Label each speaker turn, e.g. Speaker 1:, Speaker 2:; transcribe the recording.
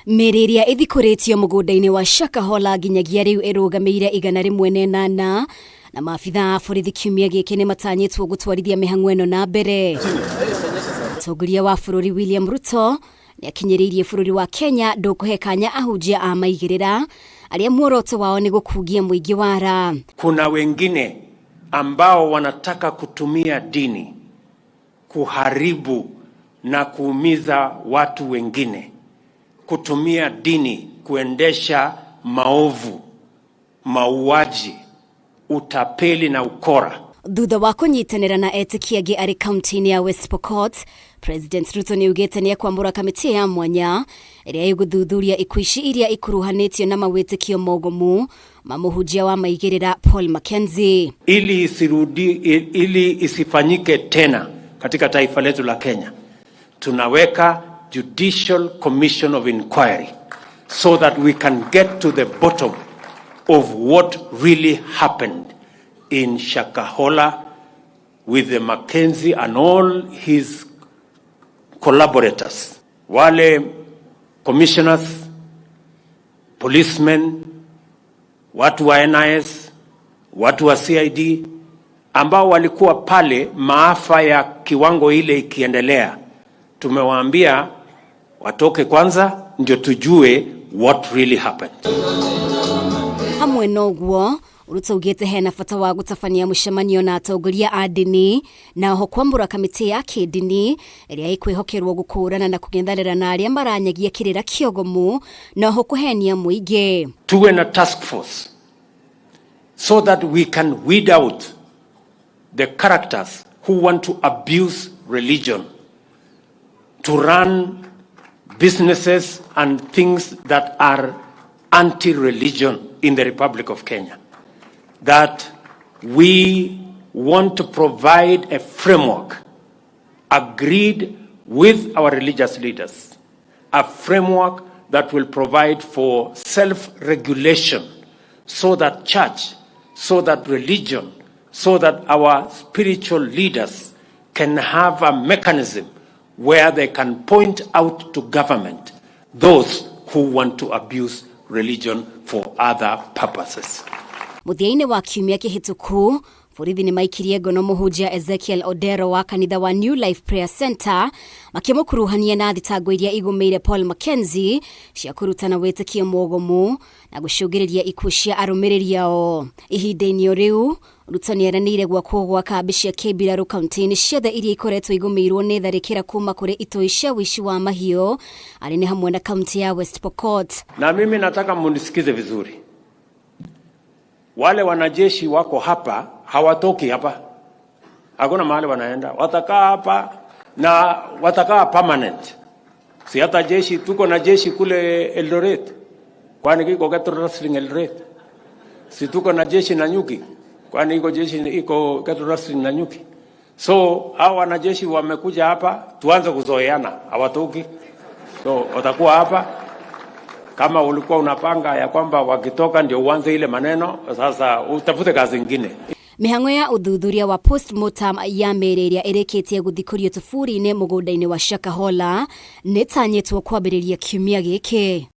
Speaker 1: Meriria ithikuritio mugunda-ini wa Shakahola nginyagia riu irugameire 108 na maabitha a borithi kiumia giki ni matanyitwo gutwarithia mihang'o ino na mbere. Mutongoria wa bururi William Ruto ni akinyiriirie bururi wa Kenya ndukuhe kanya ahunjia a maigirira aria muoroto wao ni gukugia muingi wara.
Speaker 2: Kuna wengine ambao wanataka kutumia dini kuharibu na kuumiza watu wengine, kutumia dini kuendesha maovu, mauaji, utapeli na ukora.
Speaker 1: Thutha wa kunyitanira na etikiagi ari kaunti-ini ya West Pokot, President Ruto ni ugite ni kwamura kamiti ya mwanya iria iguthuthuria ikuu iria ikuruhanitio na mawitikio mogomu mamuhujia wa maigirira Paul Mackenzie
Speaker 2: ili isifanyike tena katika taifa letu la Kenya. Tunaweka Judicial Commission of Inquiry so that we can get to the bottom of what really happened in Shakahola with the Mackenzie and all his collaborators. Wale commissioners, policemen, watu wa NIS, watu wa CID ambao walikuwa pale maafa ya kiwango ile ikiendelea. Tumewaambia watoke kwanza ndio tujue what really happened.
Speaker 1: Hamwe noguo Ruto ugite hena bata wa gutabania mucemanio na atongoria a dini na ho kwambura kamiti ya kidini iria ikwihokerwo gukurana na kugenthanira na aria maranyagia kirira kiogomu na ho kuhenia muingi.
Speaker 2: Tuwe na task force so that we can weed out the characters who want to abuse religion, to run businesses and things that are anti-religion in the Republic of Kenya. That we want to provide a framework agreed with our religious leaders, a framework that will provide for self-regulation so that church, so that religion, so that our spiritual leaders can have a mechanism where they can point out to government those who want to abuse religion for other purposes.
Speaker 1: Muthiaine wa kiumia kihituku, borithi ni maikirie ngono muhunjia Ezekiel Odero wa kanitha wa New Life Prayer Center makimukuruhania na thitango iria igumeire Paul Mackenzie cia kurutana witikio mogomu na gucungiriria ikuũ cia arumiriri ao. Ihinda-ini riu Ruto ni eranire gwakwo kambi cia kibiraru kaunti-ini ciothe iria ikoretwo igumirwo ni tharikira kuma kuri itoi cia wici wa mahiũ ari ni hamwe na kaunti ya West Pokot.
Speaker 2: Na mimi nataka munisikize vizuri. Wale wanajeshi wako hapa hawatoki hapa. Hakuna mahali wanaenda. Watakaa hapa na watakaa permanent. Si hata jeshi, tuko na jeshi kule Eldoret. Kwani kiko Cattle Rustling Eldoret. Si tuko na jeshi na Nyuki. Kwani iko jeshi iko Cattle Rustling na Nyuki. So hao wanajeshi wamekuja hapa, tuanze kuzoeana, hawatoki. So watakuwa hapa. Kama ulikuwa unapanga ya kwamba wakitoka ndio uanze ile maneno, sasa utafute kazi nyingine.
Speaker 1: Mihang'o ya uthuthuria wa postmortem ya meriria ireketie guthikurio tufuri-ini mugunda-ini wa Shakahola nitanyitwo kwambiriria kiumia giki.